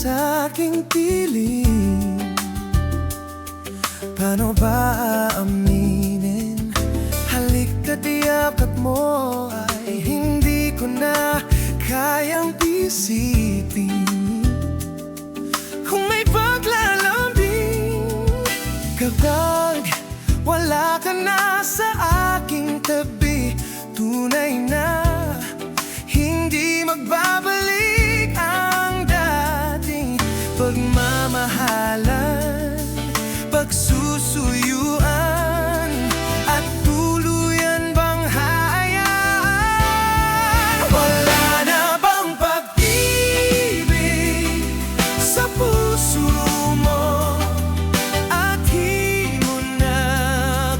sa aking piling. Paano ba aaminin? Halika't yakap mo ay hindi ko na kayang bisitin. Kung may paglalambing, kapag wala ka na sa aking tabi, tunay na hindi magbabalik ang dating pagmamahalan, pagsusuyuan, at tuluyan bang hayaan. Wala na bang pag-ibig sa puso mo, at di mo na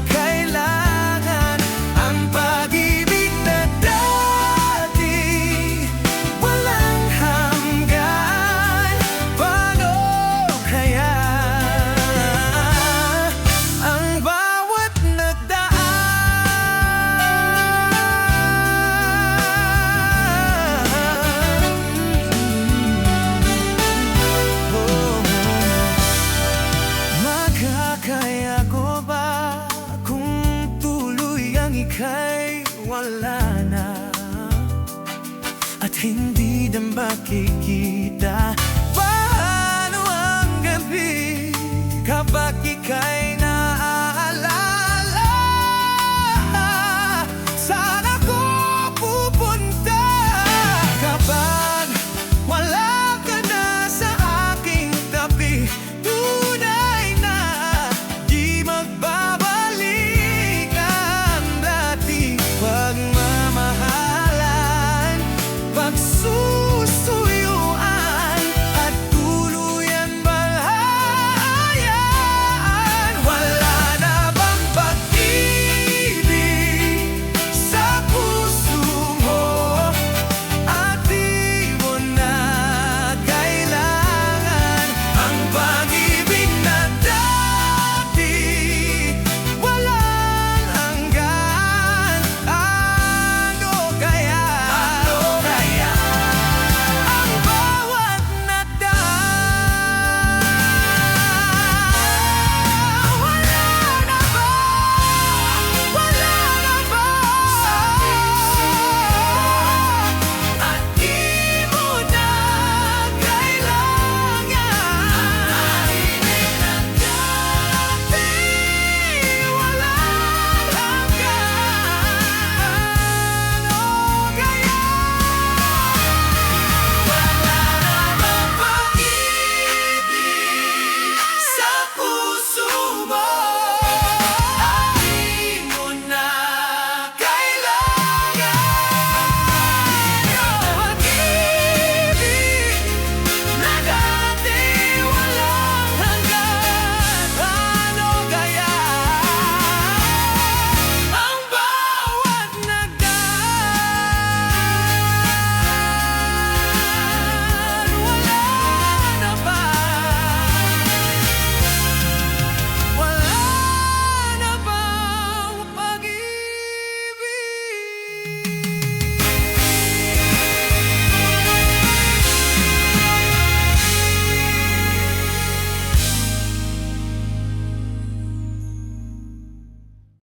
kailangan ang pag-ibig na dati walang hanggan. Paano kaya ang bawat nagdaan? Makakaya ko ba kung tuloy ang ika'y wala na, at hindi na makikita